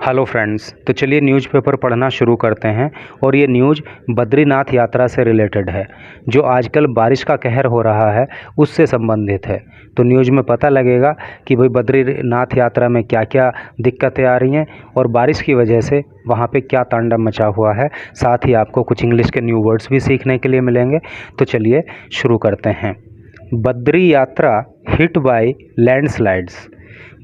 Hello friends, तो चलिए newspaper पढ़ना शुरू करते हैं। और ये न्यूज़ बद्रीनाथ यात्रा से रिलेटेड है। जो आजकल बारिश का कहर हो रहा है उससे संबंधित है। तो न्यूज़ में पता लगेगा कि भाई बद्रीनाथ यात्रा में क्या क्या दिक्कतें आ रही हैं और बारिश की वजह से वहाँ पे क्या तांडव मचा हुआ है। साथ ही आपको कुछ इंग्लिश के न्यू वर्ड्स भी सीखने के लिए मिलेंगे। तो चलिए शुरू करते हैं। बद्री यात्रा हिट बाय लैंडस्लाइड्स।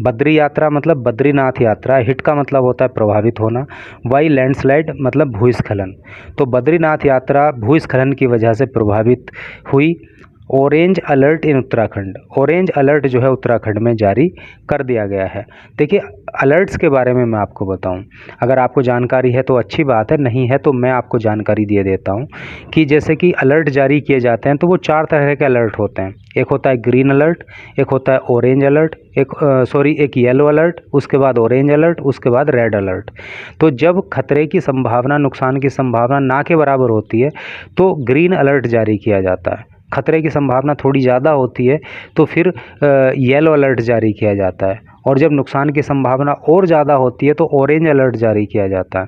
बद्री यात्रा मतलब बद्रीनाथ यात्रा, हिट का मतलब होता है प्रभावित होना, वाई लैंडस्लाइड मतलब भूस्खलन। तो बद्रीनाथ यात्रा भूस्खलन की वजह से प्रभावित हुई। ऑरेंज अलर्ट इन उत्तराखंड, ऑरेंज अलर्ट जो है उत्तराखंड में जारी कर दिया गया है। देखिए, अलर्ट्स के बारे में मैं आपको बताऊं, अगर आपको जानकारी है तो अच्छी बात है, नहीं है तो मैं आपको जानकारी दे देता हूं कि जैसे कि अलर्ट जारी किए जाते हैं तो वो 4 तरह के अलर्ट होते हैं। एक होता है ग्रीन अलर्ट, एक होता है ऑरेंज अलर्ट, एक येलो अलर्ट, उसके बाद ऑरेंज अलर्ट, उसके बाद रेड अलर्ट। तो जब खतरे की संभावना, नुकसान की संभावना ना के बराबर होती है तो ग्रीन अलर्ट जारी किया जाता है। खतरे की संभावना थोड़ी ज़्यादा होती है तो फिर येलो अलर्ट जारी किया जाता है। और जब नुकसान की संभावना और ज़्यादा होती है तो ऑरेंज अलर्ट जारी किया जाता है।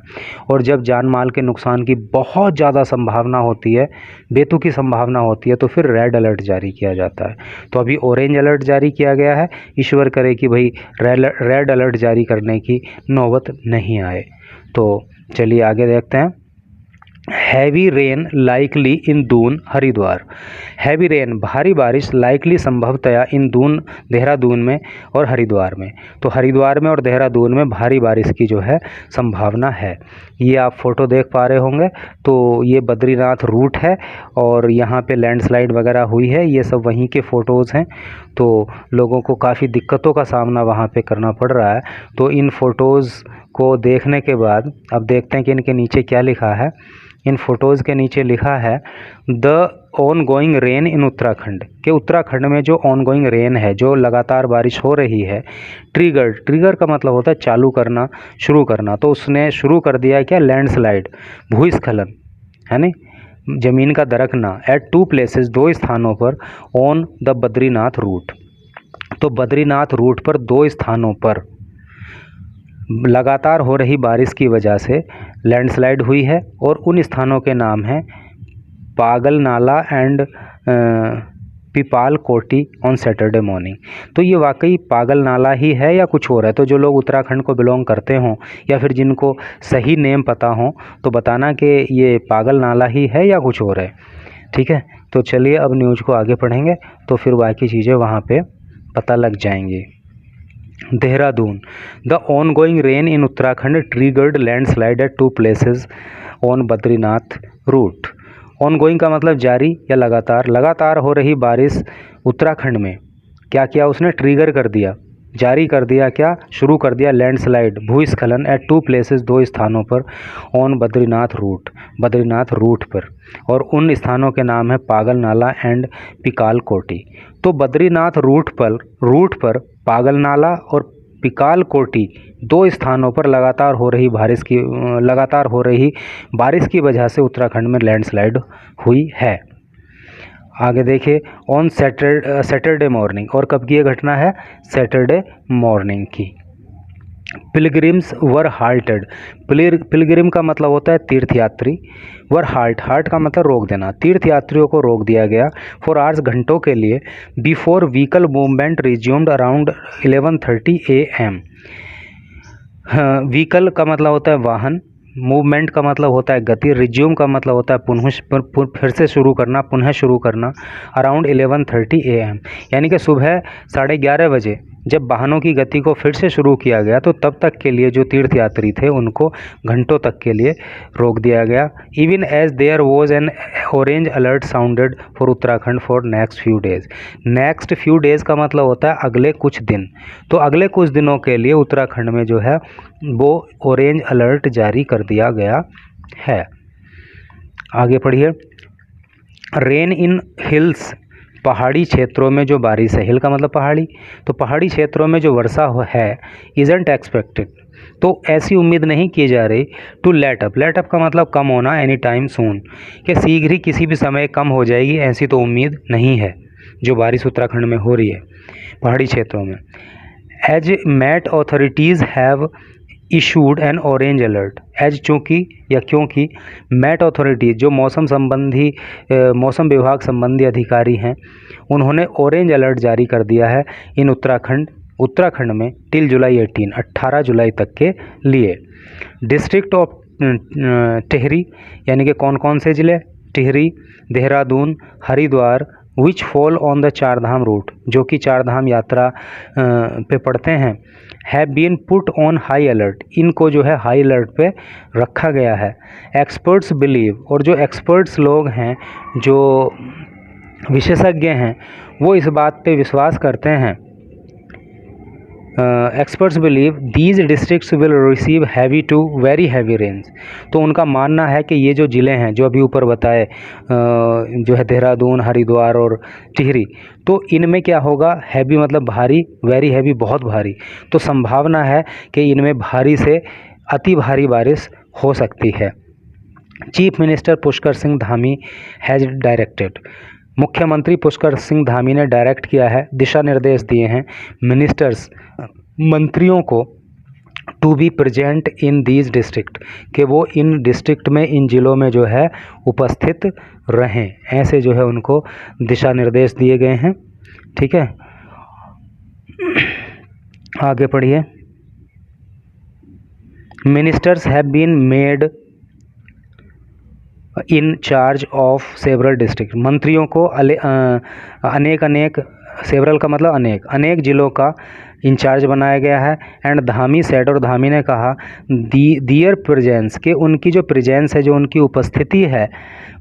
और जब जान माल के नुकसान की बहुत ज़्यादा संभावना होती है, बेतुकी संभावना होती है, तो फिर रेड अलर्ट जारी किया जाता है। तो अभी ऑरेंज अलर्ट जारी किया गया है। ईश्वर करे कि भाई रेड अलर्ट जारी करने की नौबत नहीं आए। तो चलिए आगे देखते हैं। हैवी रेन लाइकली इन दून हरिद्वार। हैवी रेन भारी बारिश लाइकली संभवतया इन दून देहरादून में और हरिद्वार में। तो हरिद्वार में और देहरादून में भारी बारिश की जो है संभावना है। ये आप फ़ोटो देख पा रहे होंगे। तो ये बद्रीनाथ रूट है और यहाँ पे लैंडस्लाइड वगैरह हुई है। ये सब वहीं के फ़ोटोज़ हैं। तो लोगों को काफ़ी दिक्कतों का सामना वहाँ पे करना पड़ रहा है। तो इन फ़ोटोज़ को देखने के बाद अब देखते हैं कि इनके नीचे क्या लिखा है। इन फ़ोटोज़ के नीचे लिखा है the ongoing rain in Uttarakhand, के उत्तराखंड में जो ऑन गोइंग रेन है, जो लगातार बारिश हो रही है, ट्रिगर का मतलब होता है चालू करना, शुरू करना। तो उसने शुरू कर दिया क्या, लैंडस्लाइड, भूस्खलन, है नहीं, ज़मीन का दरकना एट 2 प्लेसेस, 2 स्थानों पर, ऑन द बद्रीनाथ रूट। तो बद्रीनाथ रूट पर 2 स्थानों पर लगातार हो रही बारिश की वजह से लैंडस्लाइड हुई है। और उन स्थानों के नाम हैं पागल नाला एंड पिपाल कोटी ऑन सैटरडे मॉर्निंग। तो ये वाकई पागल नाला ही है या कुछ और है? तो जो लोग उत्तराखंड को बिलोंग करते हों या फिर जिनको सही नेम पता हो तो बताना कि ये पागल नाला ही है या कुछ और है। ठीक है, तो चलिए अब न्यूज़ को आगे पढ़ेंगे तो फिर बाकी चीज़ें वहाँ पे पता लग जाएंगी। Dehradun, the ongoing rain in Uttarakhand triggered landslide at 2 places on Badrinath route. Ongoing का मतलब जारी या लगातार। लगातार हो रही बारिश उत्तराखंड में क्या किया उसने, ट्रिगर कर दिया, जारी कर दिया, क्या शुरू कर दिया, लैंडस्लाइड, भूस्खलन एट 2 प्लेसेस, 2 स्थानों पर, on Badrinath route, Badrinath route पर। और उन स्थानों के नाम है पागल नाला एंड पिकाल कोटी। तो बद्रीनाथ रूट पर पागल नाला और पिकाल कोटी 2 स्थानों पर लगातार हो रही बारिश की वजह से उत्तराखंड में लैंडस्लाइड हुई है। आगे देखिए, ऑन सैटरडे मॉर्निंग, और कब की ये घटना है, सैटरडे मॉर्निंग की। पिलग्रिम्स वर हाल्टेड, पिलग्रिम का मतलब होता है तीर्थयात्री, वर हाल्ट का मतलब रोक देना, तीर्थयात्रियों को रोक दिया गया फॉर आवर्स, घंटों के लिए, before vehicle movement resumed around 11:30 AM। Vehicle का मतलब होता है वाहन, मूवमेंट का मतलब होता है गति, रिज्यूम का मतलब होता है फिर से शुरू करना, पुनः शुरू करना, अराउंड 11:30 AM, यानी कि सुबह 11:30 बजे जब वाहनों की गति को फिर से शुरू किया गया तो तब तक के लिए जो तीर्थयात्री थे उनको घंटों तक के लिए रोक दिया गया। Even as there was an orange alert sounded for Uttarakhand for next few days. Next few days का मतलब होता है अगले कुछ दिन। तो अगले कुछ दिनों के लिए उत्तराखंड में जो है वो ऑरेंज अलर्ट जारी कर दिया गया है। आगे पढ़िए। रेन इन हिल्स, पहाड़ी क्षेत्रों में जो बारिश है, हिल का मतलब पहाड़ी, तो पहाड़ी क्षेत्रों में जो वर्षा है, इजंट एक्सपेक्टेड, तो ऐसी उम्मीद नहीं की जा रही, टू लेट अप का मतलब कम होना, एनी टाइम सून, कि शीघ्र ही किसी भी समय कम हो जाएगी, ऐसी तो उम्मीद नहीं है जो बारिश उत्तराखंड में हो रही है पहाड़ी क्षेत्रों में। As met authorities have issued an orange alert as चूँकि या क्योंकि मेट अथॉरिटी जो मौसम विभाग संबंधी अधिकारी हैं उन्होंने ऑरेंज अलर्ट जारी कर दिया है इन उत्तराखंड में टिल जुलाई 18 जुलाई तक के लिए। डिस्ट्रिक्ट ऑफ टिहरी यानी कि कौन कौन से ज़िले, Tehri, Dehradun, Haridwar which fall on the Chardham route जो कि चारधाम यात्रा पे पड़ते हैं, have been put on high alert इनको जो है हाई अलर्ट पे रखा गया है। एक्सपर्ट्स बिलीव और जो एक्सपर्ट्स लोग हैं जो विशेषज्ञ हैं वो इस बात पे विश्वास करते हैं, experts believe these districts will receive heavy to very heavy rains. तो उनका मानना है कि ये जो ज़िले हैं जो अभी ऊपर बताए जो है देहरादून, हरिद्वार और टिहरी, तो इनमें क्या होगा, हैवी मतलब भारी, वेरी हैवी बहुत भारी। तो संभावना है कि इनमें भारी से अति भारी बारिश हो सकती है। Chief minister Pushkar Singh Dhami has directed, मुख्यमंत्री पुष्कर सिंह धामी ने डायरेक्ट किया है, दिशा निर्देश दिए हैं मिनिस्टर्स मंत्रियों को to be present in these district कि वो इन डिस्ट्रिक्ट में इन ज़िलों में जो है उपस्थित रहें, ऐसे जो है उनको दिशा निर्देश दिए गए हैं। ठीक है, आगे पढ़िए। Ministers have been made in charge of several district, मंत्रियों को अनेक सेवरल का मतलब अनेक ज़िलों का इंचार्ज बनाया गया है। एंड धामी सेड और धामी ने कहा दियर प्रेजेंस के उनकी जो प्रेजेंस है, जो उनकी उपस्थिति है,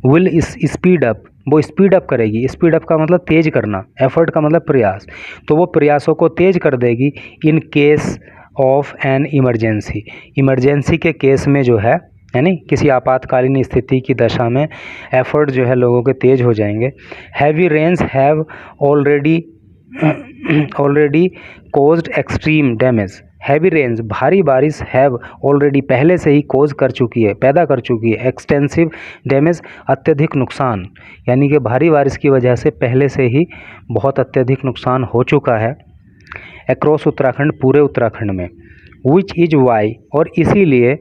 विल स्पीड अप, वो स्पीड अप करेगी। स्पीड अप का मतलब तेज़ करना, एफर्ट का मतलब प्रयास, तो वो प्रयासों को तेज़ कर देगी in case of an emergency के केस में जो है, यानी किसी आपातकालीन स्थिति की दशा में एफर्ट जो है लोगों के तेज़ हो जाएंगे। Heavy rains have already caused extreme damage, heavy rains भारी बारिश हैव ऑलरेडी पहले से ही कॉज कर चुकी है, पैदा कर चुकी है, एक्सटेंसिव डैमेज अत्यधिक नुकसान, यानी कि भारी बारिश की वजह से पहले से ही बहुत अत्यधिक नुकसान हो चुका है अक्रॉस उत्तराखंड, पूरे उत्तराखंड में। विच इज़ वाई, और इसीलिए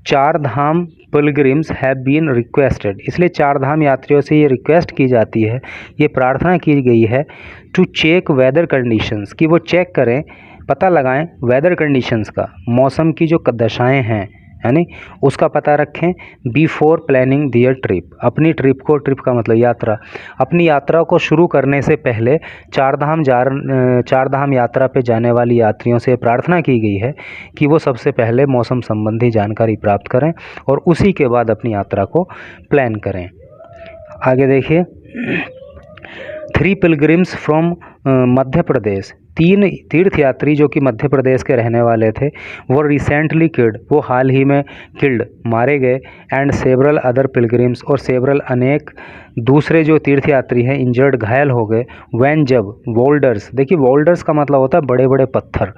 चार धाम पिलग्रिम्स हैव बीन रिक्वेस्टेड, इसलिए चार धाम यात्रियों से ये रिक्वेस्ट की जाती है, ये प्रार्थना की गई है टू चेक वेदर कंडीशंस, कि वो चेक करें, पता लगाएं वेदर कंडीशंस का, मौसम की जो दशाएं हैं यानी उसका पता रखें बिफोर प्लानिंग दियर ट्रिप, अपनी ट्रिप को, ट्रिप का मतलब यात्रा, अपनी यात्रा को शुरू करने से पहले चार धाम यात्रा पे जाने वाली यात्रियों से प्रार्थना की गई है कि वो सबसे पहले मौसम संबंधी जानकारी प्राप्त करें और उसी के बाद अपनी यात्रा को प्लान करें। आगे देखिए, 3 पिलग्रिम्स फ्रॉम मध्य प्रदेश, 3 तीर्थयात्री जो कि मध्य प्रदेश के रहने वाले थे, वो रिसेंटली किल्ड, वो हाल ही में किल्ड, मारे गए। एंड सेवरल अदर पिलग्रिम्स, और सेवरल अनेक दूसरे जो तीर्थयात्री हैं इंजर्ड, घायल हो गए। वैन, जब, वोल्डर्स, देखिए वोल्डर्स का मतलब होता है बड़े बड़े पत्थर,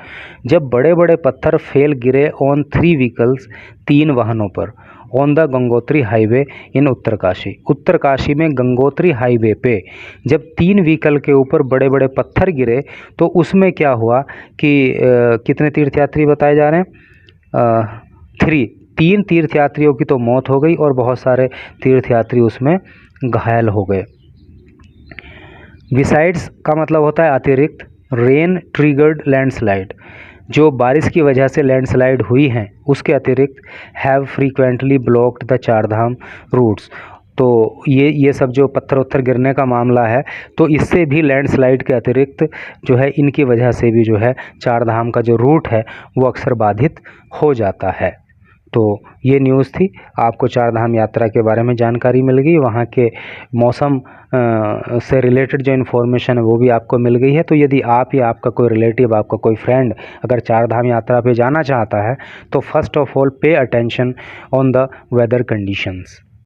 जब बड़े बड़े पत्थर फेल गिरे ऑन 3 व्हीकल्स, 3 वाहनों पर, on the Gangotri highway in Uttarkashi में गंगोत्री हाईवे पे जब 3 व्हीकल के ऊपर बड़े बड़े पत्थर गिरे तो उसमें क्या हुआ कि कितने तीर्थयात्री बताए जा रहे हैं, 3 तीर्थयात्रियों की तो मौत हो गई और बहुत सारे तीर्थयात्री उसमें घायल हो गए। बिसाइड्स का मतलब होता है अतिरिक्त, रेन ट्रिगर्ड लैंडस्लाइड, जो बारिश की वजह से लैंडस्लाइड हुई हैं उसके अतिरिक्त, have frequently blocked the Chardham routes, तो ये सब जो पत्थर उत्थर गिरने का मामला है तो इससे भी लैंडस्लाइड के अतिरिक्त जो है इनकी वजह से भी जो है चारधाम का जो रूट है वो अक्सर बाधित हो जाता है। तो ये न्यूज़ थी, आपको चारधाम यात्रा के बारे में जानकारी मिल गई, वहाँ के मौसम से रिलेटेड जो इन्फॉर्मेशन है वो भी आपको मिल गई है। तो यदि आप या आपका कोई रिलेटिव, आपका कोई फ्रेंड अगर चारधाम यात्रा पे जाना चाहता है तो first of all pay attention on the weather conditions.